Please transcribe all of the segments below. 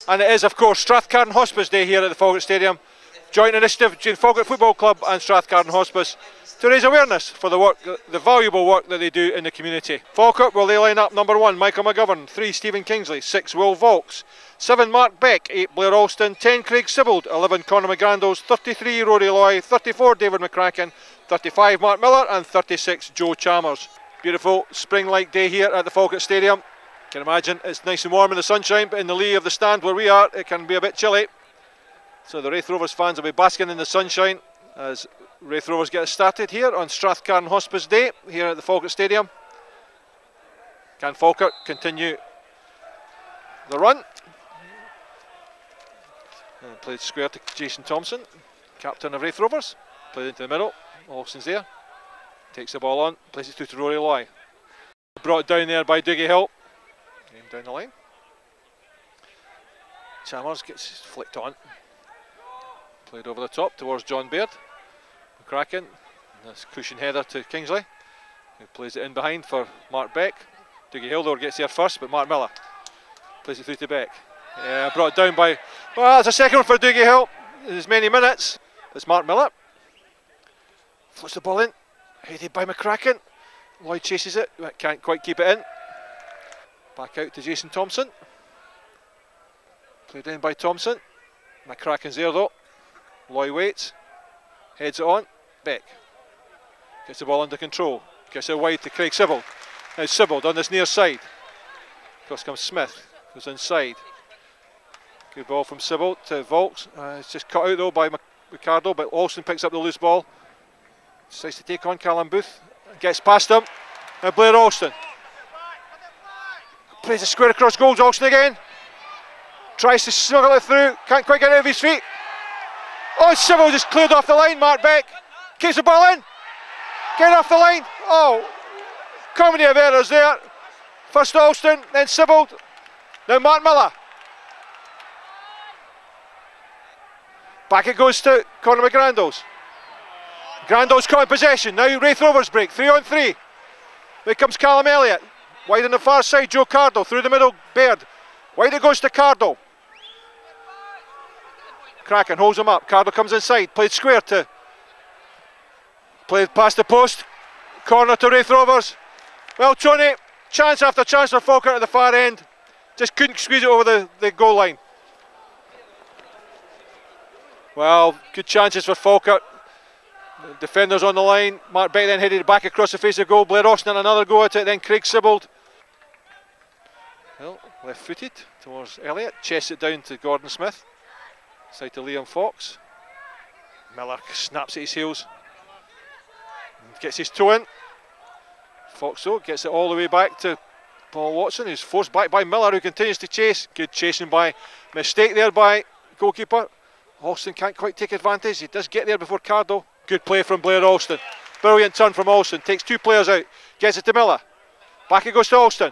And it is, of course, Strathcarron Hospice Day here at the Falkirk Stadium. Joint initiative between Falkirk Football Club and Strathcarron Hospice to raise awareness for the work, the valuable work that they do in the community. Falkirk, will they line up? Number 1, Michael McGovern. 3, Stephen Kingsley. 6, Will Vaulks. 7, Mark Beck. 8, Blair Alston. 10, Craig Sibbald. 11, Conor McGrandos. 33, Rory Loy. 34, David McCracken. 35, Mark Miller. And 36, Joe Chalmers. Beautiful spring-like day here at the Falkirk Stadium. You can imagine it's nice and warm in the sunshine, but in the lee of the stand where we are, it can be a bit chilly. So the Raith Rovers fans will be basking in the sunshine as Raith Rovers get started here on Strathcarron Hospice Day here at the Falkirk Stadium. Can Falkirk continue the run? And played square to Jason Thompson, captain of Raith Rovers. Played into the middle, Olsen's there. Takes the ball on, plays it through to Rory Loy. Brought down there by Dougie Hill. Game down the line. Chalmers gets flicked on. Played over the top towards John Baird. McCracken, this cushion header to Kingsley, who plays it in behind for Mark Beck. Dougie Hill though gets there first, but Mark Miller plays it through to Beck. Yeah, brought down by, well, that's a second one for Dougie Hill in as many minutes. It's Mark Miller. Floats the ball in, headed by McCracken. Lloyd chases it, but can't quite keep it in. Back out to Jason Thompson. Played in by Thompson. McCracken's there though. Loy waits, heads it on, Beck gets the ball under control, gets it wide to Craig Sibbald. Now Sibbald on this near side. Across comes Smith, goes inside. Good ball from Sibbald to Vaulks. It's just cut out though by Ricardo, but Alston picks up the loose ball. Decides to take on Callum Booth, gets past him. Now Blair Alston plays a square across goals. Alston again. Tries to smuggle it through, can't quite get out of his feet. Oh, Sibbald just cleared off the line, Mark Beck. Keeps the ball in. Get off the line. Oh, comedy of errors there. First Alston, then Sibbald. Now Mark Miller. Back it goes to Conor McGrandos. Grandos caught in possession. Now Raith Rovers break. 3 on 3. Here comes Callum Elliott. Wide on the far side, Joe Cardo. Through the middle, Baird. Wide it goes to Cardo. Kraken holds him up. Cardo comes inside. Played square to. Played past the post. Corner to Raith Rovers. Well, Tony, chance after chance for Falkirk at the far end. Just couldn't squeeze it over the goal line. Well, good chances for Falkirk. Defenders on the line. Mark Beck then headed back across the face of goal. Blair Austin another go at it. Then Craig Sibbald. Well, left footed towards Elliott. Chests it down to Gordon Smith. Side to Liam Fox. Miller snaps at his heels. Gets his toe in. Fox though gets it all the way back to Paul Watson, who's forced back by Miller, who continues to chase. Good chasing by, mistake there by goalkeeper. Alston can't quite take advantage. He does get there before Cardo. Good play from Blair Alston. Brilliant turn from Alston. Takes 2 players out. Gets it to Miller. Back it goes to Alston.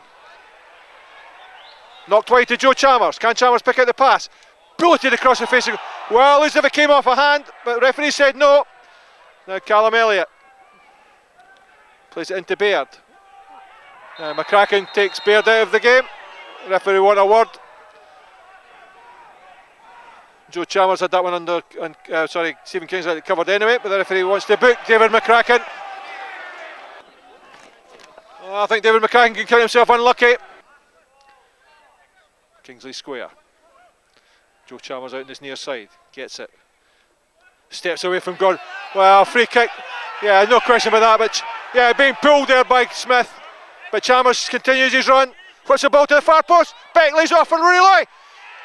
Knocked wide to Joe Chalmers. Can Chalmers pick out the pass? Bulleted across the face of. Well, as if it came off a hand, but the referee said no. Now Callum Elliott plays it into Baird. McCracken takes Baird out of the game. The referee won a word. Joe Chalmers had that one under, sorry, Stephen Kingsley had it covered anyway, but the referee wants to book David McCracken. Oh, I think David McCracken can count himself unlucky. Kingsley square. Joe Chalmers out in this near side, gets it. Steps away from Gordon. Well, free kick. Yeah, no question about that, but yeah, being pulled there by Smith. But Chalmers continues his run. Puts the ball to the far post. Beck lays off for Rory Loy.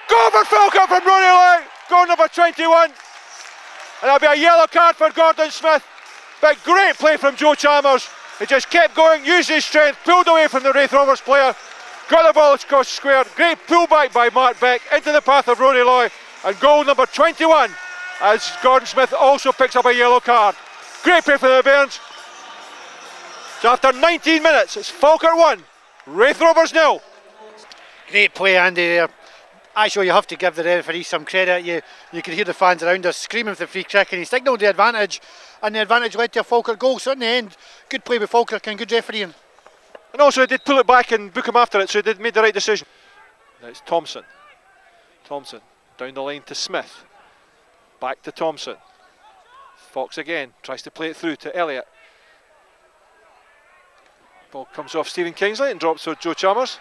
Goal for Falkirk from Rory Loy. Goal number 21. And that'll be a yellow card for Gordon Smith. But great play from Joe Chalmers. He just kept going, used his strength, pulled away from the Raith Rovers player. Got the ball across square. Great pullback by Mark Beck into the path of Rory Loy. And goal number 21 as Gordon Smith also picks up a yellow card. Great play for the Bairns. So after 19 minutes, it's Falkirk 1, Raith Rovers 0. Great play, Andy, there. Actually, you have to give the referee some credit. You can hear the fans around us screaming for the free kick, and he signalled the advantage, and the advantage led to a Falkirk goal. So in the end, good play with Falkirk and good refereeing. And also he did pull it back and book him after it, so he made the right decision. Now it's Thompson. Thompson, down the line to Smith. Back to Thompson. Fox again, tries to play it through to Elliott. Ball comes off Stephen Kingsley and drops to Joe Chalmers.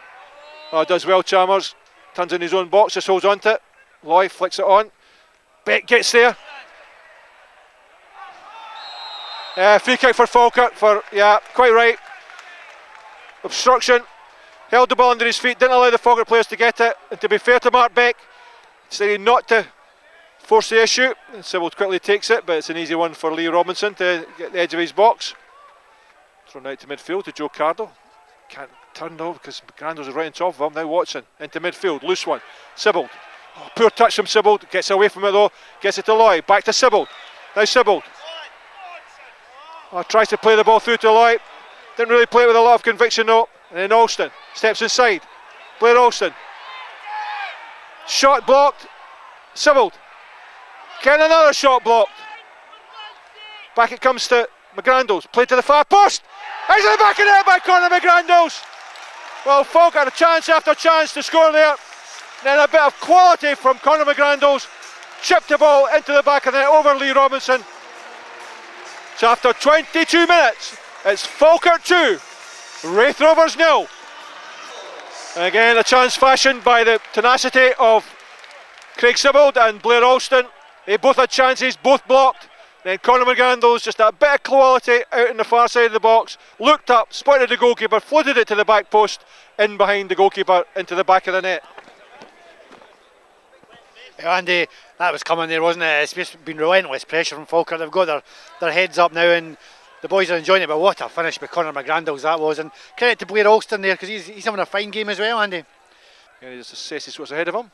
Oh, does well Chalmers. Turns in his own box, just holds on to it. Loy flicks it on. Beck gets there. Free kick for Falkirk for, yeah, quite right. Obstruction. Held the ball under his feet, didn't allow the Falkirk players to get it. And to be fair to Mark Beck, decided not to force the issue. And Sybil quickly takes it, but it's an easy one for Lee Robinson to get the edge of his box. Thrown out to midfield to Joe Cardle. Can't turn though because McGrandles is right on top of him. Now Watson into midfield, loose one. Sybil. Oh, poor touch from Sybil. Gets away from it though. Gets it to Loy. Back to Sybil. Now Sybil. Oh, tries to play the ball through to Loy. Didn't really play it with a lot of conviction though. And then Alston steps inside. Blair Alston. Shot blocked. Sybil. Getting another shot blocked. Back it comes to McGrandles. Played to the far post. He's in the back of the net by Conor McGrandles. Well, Falk had a chance after chance to score there. Then a bit of quality from Conor McGrandles. Chipped the ball into the back of the net over Lee Robinson. So after 22 minutes, it's Falkirk 2, Raith Rovers 0. And again, a chance fashioned by the tenacity of Craig Sibbald and Blair Alston. They both had chances, both blocked. Then Conor McGrandles, just a bit of quality out in the far side of the box, looked up, spotted the goalkeeper, floated it to the back post, in behind the goalkeeper, into the back of the net. Andy, that was coming there, wasn't it? It's just been relentless pressure from Falkirk. They've got their heads up now and the boys are enjoying it, but what a finish by Conor McGrandles that was. And credit to Blair Alston there because he's having a fine game as well, Andy. Yeah, he just assesses what's ahead of him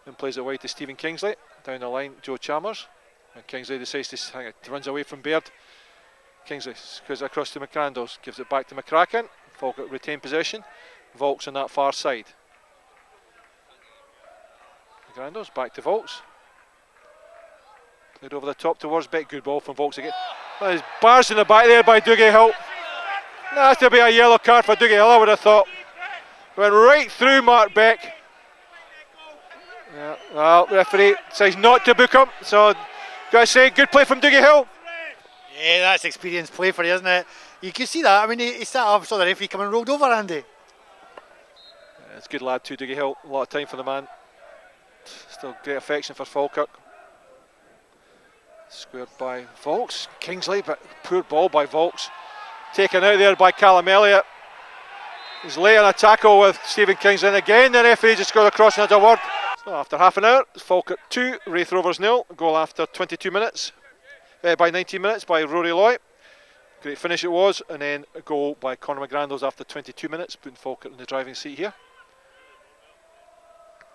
and plays it wide to Stephen Kingsley. Down the line, Joe Chalmers. And Kingsley decides to hang it, runs away from Baird. Kingsley goes across to McGrandles, gives it back to McCracken. Falkirk retain possession. Volks on that far side. McGrandles back to Volks. Played over the top towards Beck. Good ball from Volks again. There's bars in the back there by Dougie Hill. That has to be a yellow card for Dougie Hill, I would have thought. Went right through Mark Beck. Yeah, well, referee says not to book him, so gotta say, good play from Dougie Hill. Yeah, that's experienced play for you, isn't it? You can see that. I mean, he sat up, saw the referee come and rolled over, Andy. Yeah, it's a good lad too, Dougie Hill. A lot of time for the man. Still great affection for Falkirk. Squared by Volks. Kingsley, but poor ball by Volks. Taken out there by Callum Elliott. He's laying a tackle with Stephen Kingsley. And again, the referee just got across and had a word. So after half an hour, Falkirk 2, Raith Rovers 0. Goal after 22 minutes. By 19 minutes by Rory Loy. Great finish it was. And then a goal by Conor McGrandles after 22 minutes, putting Falkirk in the driving seat here.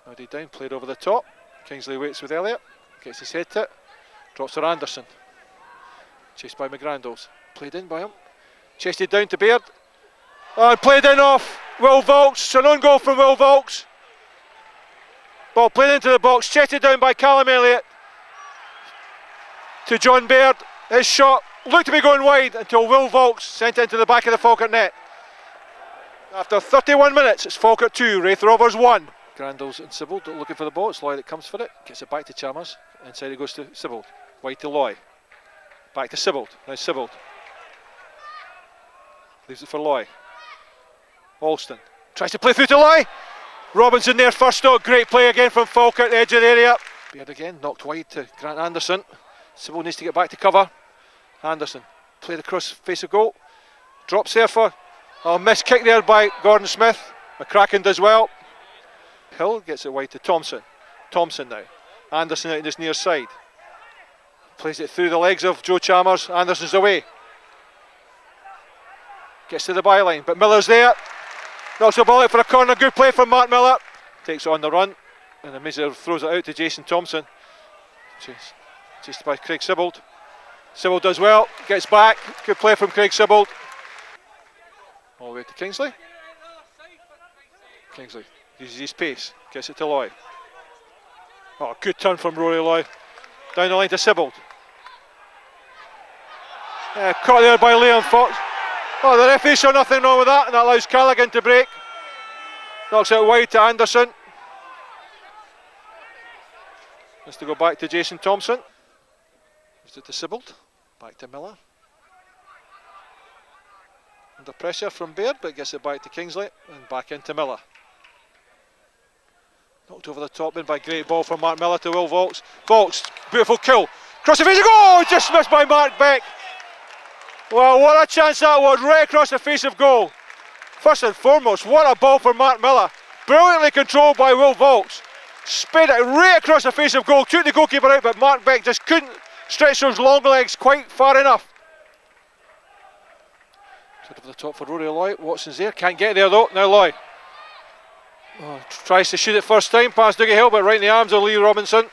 Nodded down, played over the top. Kingsley waits with Elliott. Gets his head to it. Drops for Anderson. Chased by McGrandles. Played in by him. Chased down to Baird. Oh, and played in off Will Volks. So an own goal from Will Volks. Ball played into the box. Chased down by Callum Elliott. To John Baird. His shot looked to be going wide until Will Volks sent it into the back of the Falkirk net. After 31 minutes, it's Falkirk 2, Raith Rovers 1. Grandles and Sibbald looking for the ball. It's Loy that comes for it. Gets it back to Chalmers. Inside it goes to Sibbald. Wide to Loy. Back to Sibbald. Now Sibbald. Leaves it for Loy. Alston tries to play through to Loy. Robinson there first though. Great play again from Falkirk at the edge of the area. Baird again. Knocked wide to Grant Anderson. Sibbald needs to get back to cover. Anderson played across face of goal. Drops there for a missed kick there by Gordon Smith. McCracken does well. Hill gets it wide to Thompson. Thompson now. Anderson out in his near side. Plays it through the legs of Joe Chalmers. Anderson's away. Gets to the byline, but Miller's there. Knocks the ball out for a corner. Good play from Mark Miller. Takes it on the run. And the Miser throws it out to Jason Thompson. Chased by Craig Sibbald. Sibbald does well. Gets back. Good play from Craig Sibbald. All the way to Kingsley. Kingsley uses his pace, gets it to Loy. Oh, good turn from Rory Loy. Down the line to Sibbald. Caught there by Liam Fox. Oh, the referee saw nothing wrong with that, and that allows Callaghan to break. Knocks it wide to Anderson. Has to go back to Jason Thompson. Gives it to Sibbald. Back to Miller. Under pressure from Baird, but gets it back to Kingsley and back into Miller. Knocked over the top then by great ball from Mark Miller to Will Vaulks. Vaulks, beautiful kill. Cross the face of goal! Just missed by Mark Beck. Well, what a chance that was, right across the face of goal. First and foremost, what a ball for Mark Miller. Brilliantly controlled by Will Vaulks. Sped it right across the face of goal, took the goalkeeper out, but Mark Beck just couldn't stretch those long legs quite far enough. Over the top for Rory Loy. Watson's there, can't get there though. Now Loy. Oh, tries to shoot it first time, past Dougie Hill, but right in the arms of Lee Robinson.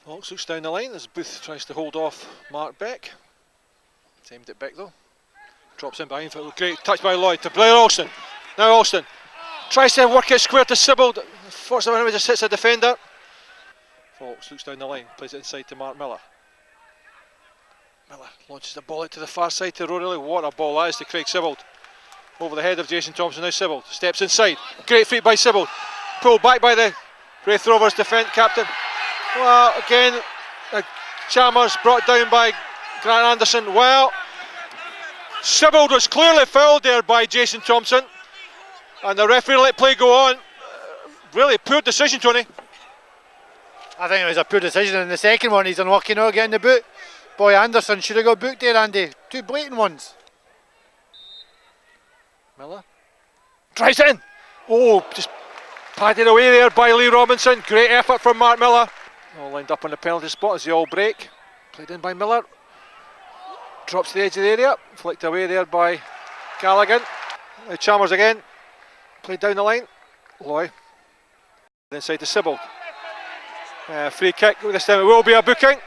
Vaulks looks down the line as Booth tries to hold off Mark Beck. Aimed it back though. Drops in behind for a great touch by Lloyd to Blair Alston. Now Alston tries to work it square to Sibbald. Fortunately, just hits a defender. Vaulks looks down the line, plays it inside to Mark Miller. Miller launches the ball out to the far side to Rory. What a ball that is to Craig Sibbald. Over the head of Jason Thompson. Now Sibbald steps inside. Great feat by Sibbald. Pulled back by the Raith Rovers defence captain. Well, again, Chalmers brought down by Grant Anderson. Well, Sibbald was clearly fouled there by Jason Thompson, and the referee let play go on. Really poor decision, Tony. I think it was a poor decision. In the second one, he's unlucky not getting the boot. Boy, Anderson should have got booked there, Andy. Two blatant ones. Miller drives it in. Oh, just padded away there by Lee Robinson. Great effort from Mark Miller. All lined up on the penalty spot as they all break. Played in by Miller. Drops to the edge of the area. Flicked away there by Callaghan. Now Chalmers again. Played down the line. Loy. Inside to Sibbald. Free kick. This time it will be a booking.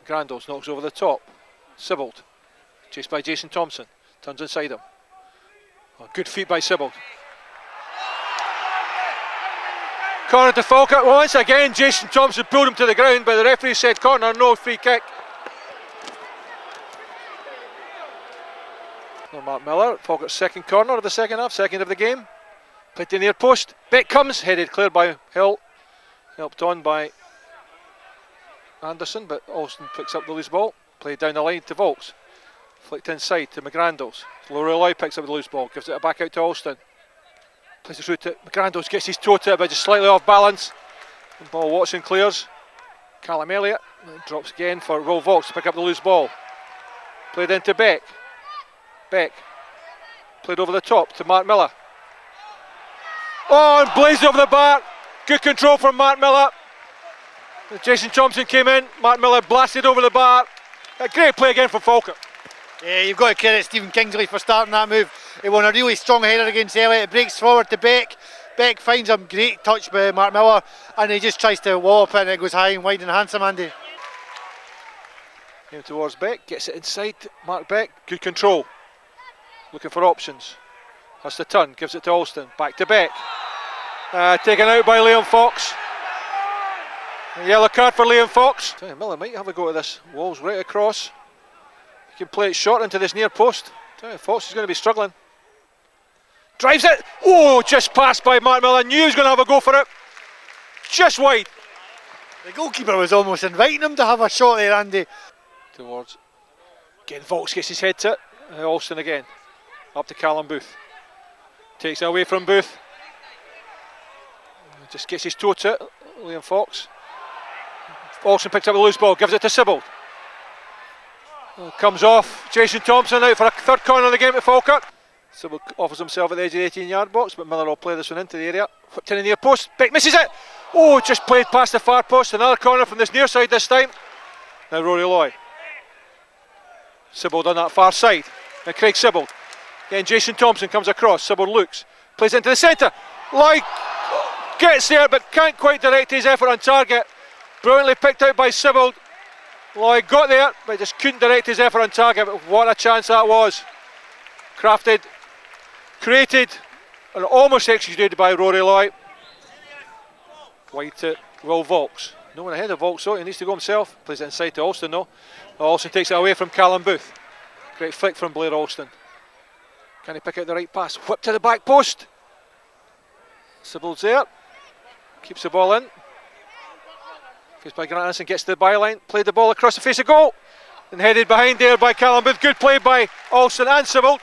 Grandos knocks over the top. Sibbald. Chased by Jason Thompson. Turns inside him. Oh, good feet by Sibbald. Corner to Falkirk. Once again, Jason Thompson pulled him to the ground, but the referee said corner, no free kick. Mark Miller, Falkirk's second corner of the second half, second of the game. Played to the near post. Beck comes, headed clear by Hill. Helped on by Anderson, but Alston picks up the loose ball. Played down the line to Vaulks. Flicked inside to McGrandles. Lorelei picks up the loose ball, gives it back out to Alston. Plays it through to McGrandles, gets his toe to it, but just slightly off balance. The ball Watson clears. Callum Elliott drops again for Will Vaulks to pick up the loose ball. Played into Beck. Beck played over the top to Mark Miller. Oh, and blazed over the bar. Good control from Mark Miller. Jason Thompson came in. Mark Miller blasted over the bar. A great play again from Falkirk. Yeah, you've got to credit Stephen Kingsley for starting that move. He won a really strong header against Elliott. It breaks forward to Beck. Beck finds him. Great touch by Mark Miller, and he just tries to wallop it, and it goes high and wide and handsome, Andy. Came towards Beck, gets it inside. Mark Beck, good control. Looking for options. Has to turn, gives it to Alston. Back to Beck. Taken out by Liam Fox. A yellow card for Liam Fox. Miller might have a go at this. Walls right across. He can play it short into this near post. Fox is going to be struggling. Drives it. Oh, just passed by Mark Miller. Knew he was going to have a go for it. Just wide. The goalkeeper was almost inviting him to have a shot there, Andy. Towards. Again, Fox gets his head to it. Alston again. Up to Callum Booth. Takes it away from Booth. Just gets his toe to it. Liam Fox. Alston picks up the loose ball. Gives it to Sibbald. Comes off. Jason Thompson out for a third corner of the game to Falkirk. Sibbald offers himself at the edge of the 18-yard box, but Miller will play this one into the area. Whipped in the near post. Beck misses it. Oh, just played past the far post. Another corner from this near side this time. Now Rory Loy. Sibbald on that far side. Now Craig Sibbald. Again, Jason Thompson comes across. Sibbald looks. Plays into the centre. Loy gets there, but can't quite direct his effort on target. Brilliantly picked out by Sibbald. Loy got there, but just couldn't direct his effort on target. But what a chance that was. Crafted, created, and almost executed by Rory Loy. Wide to Will Vaulks. No one ahead of Vaulks, so he needs to go himself. Plays it inside to Alston, though. Alston takes it away from Callum Booth. Great flick from Blair Alston. Can he pick out the right pass? Whip to the back post. Sybil's there, keeps the ball in. Goes by Grant Anderson, gets to the byline, played the ball across the face of goal, and headed behind there by Callum Booth. Good play by Alston and Sybil.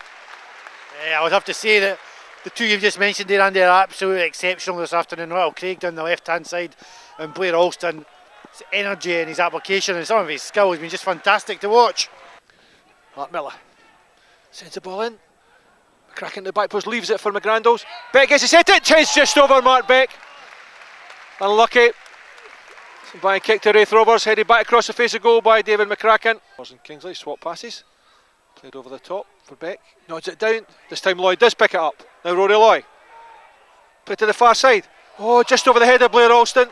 Yeah, I would have to say that the two you've just mentioned there, Andy, are absolutely exceptional this afternoon. Well, Craig down the left-hand side and Blair Alston, his energy and his application and some of his skill has been just fantastic to watch. Mark Miller sends the ball in. McCracken to the back post, leaves it for McGrandles. Beck gets it set it, chase just over Mark Beck. Unlucky. By a kick to Raith Rovers, headed back across the face of goal by David McCracken. And Kingsley swap passes. Played over the top for Beck. Nods it down. This time Lloyd does pick it up. Now Rory Loy. Play to the far side. Oh, just over the head of Blair Alston.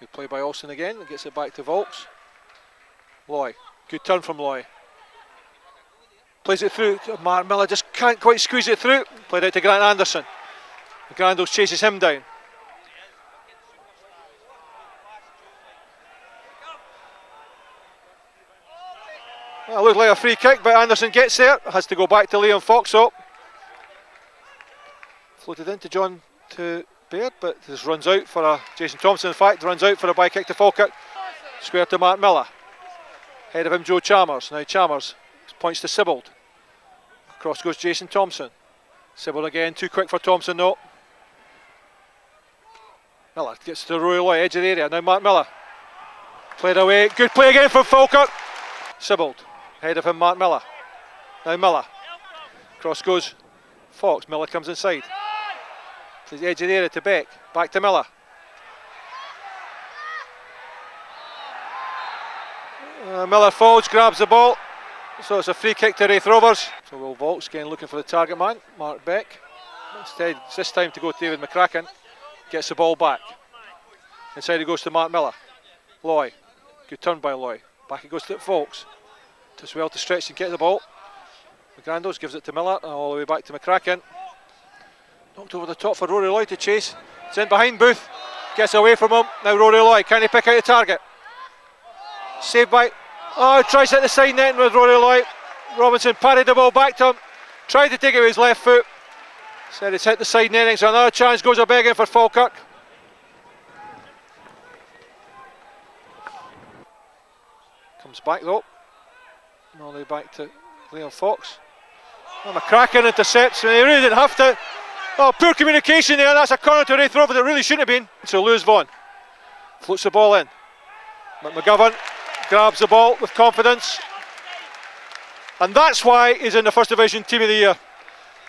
Good play by Alston again. Gets it back to Volks. Loy. Good turn from Loy. Plays it through. Mark Miller just can't quite squeeze it through. Played out to Grant Anderson. McGrandles chases him down. Well, it looked like a free kick, but Anderson gets there. Has to go back to Liam Foxall. Floated into John to Baird, but this runs out for a Jason Thompson. In fact, runs out for a by kick to Falkirk. Square to Mark Miller. Ahead of him, Joe Chalmers. Now Chalmers points to Sibbald. Across goes Jason Thompson. Sibbald again, too quick for Thompson though. Miller gets to the Royal Loy, edge of the area. Now Mark Miller. Played away. Good play again from Falkirk. Sibbald. Ahead of him, Mark Miller. Now Miller. Cross goes Fox. Miller comes inside. Plays the edge of the area to Beck. Back to Miller. Miller falls, grabs the ball. So it's a free kick to Raith Rovers. So Will Volks again looking for the target man, Mark Beck. Instead, it's this time to go to David McCracken. Gets the ball back. Inside it goes to Mark Miller. Loy. Good turn by Loy. Back it goes to Volks. Does well to stretch and get the ball. McGrandles gives it to Miller and all the way back to McCracken. Knocked over the top for Rory Loy to chase. It's in behind Booth. Gets away from him. Now Rory Loy. Can he pick out the target? Saved by... Oh, tries to hit the side net with Rory Loy. Robinson parried the ball back to him. Tried to take it with his left foot. Said it's hit the side netting, so another chance goes a begging for Falkirk. Comes back though. All the way back to Liam Fox. Oh, McCracken intercepts, and he really didn't have to. Oh, poor communication there. That's a corner to Raith Rovers that really shouldn't have been. So Lewis Vaughan floats the ball in. McGovern grabs the ball with confidence. And that's why he's in the First Division Team of the Year.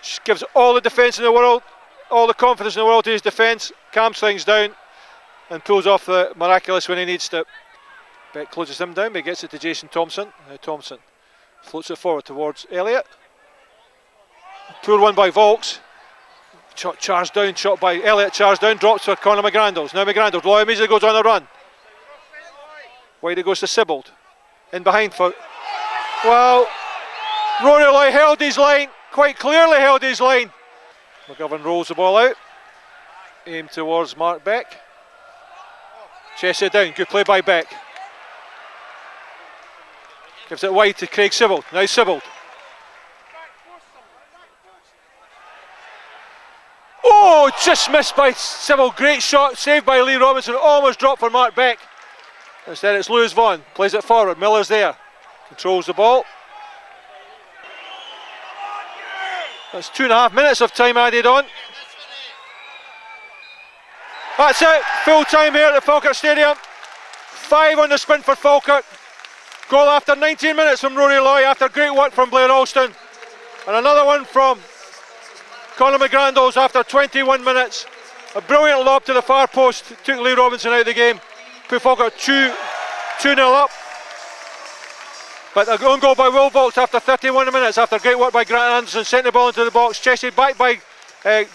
Just gives all the defence in the world, all the confidence in the world to his defence, calms things down and pulls off the miraculous when he needs to. Beck closes him down, but he gets it to Jason Thompson. Now Thompson floats it forward towards Elliott. Poor one by Volks. Charged down, shot by Elliott, charged down, drops for Conor McGrandles. Now McGrandles, Loy immediately goes on a run. Wide it goes to Sibbald. In behind for... Well, Rory Loy held his line, quite clearly held his line. McGovern rolls the ball out. Aim towards Mark Beck. Chests it down, good play by Beck. Gives it wide to Craig Sibbald. Now Sibbald. Oh, just missed by Sibbald. Great shot, saved by Lee Robinson. Almost dropped for Mark Beck. Instead it's Lewis Vaughan. Plays it forward. Miller's there. Controls the ball. That's 2.5 minutes of time added on. That's it. Full time here at the Falkirk Stadium. 5 on the sprint for Falkirk. Goal after 19 minutes from Rory Loy after great work from Blair Alston. And another one from Conor McGrandles after 21 minutes. A brilliant lob to the far post. Took Lee Robinson out of the game. Put Falkirk 2-0 up. But a own goal by Will Volks after 31 minutes after great work by Grant Anderson. Sent the ball into the box. Chested back by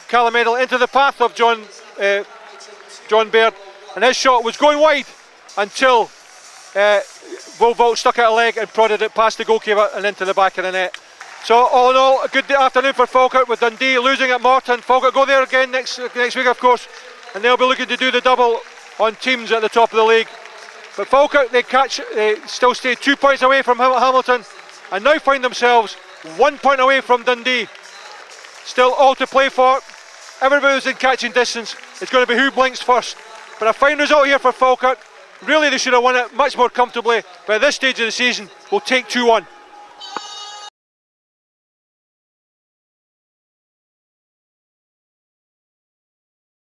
Callum Edel into the path of John Baird. And his shot was going wide until Will Volks stuck out a leg and prodded it past the goalkeeper and into the back of the net. So all in all, a good afternoon for Falkirk with Dundee losing at Morton. Falkirk go there again next week, of course, and they'll be looking to do the double on teams at the top of the league. But Falkirk, they still stay 2 points away from Hamilton and now find themselves 1 point away from Dundee. Still all to play for. Everybody was in catching distance. It's going to be who blinks first. But a fine result here for Falkirk. Really, they should have won it much more comfortably. But at this stage of the season, we'll take 2-1.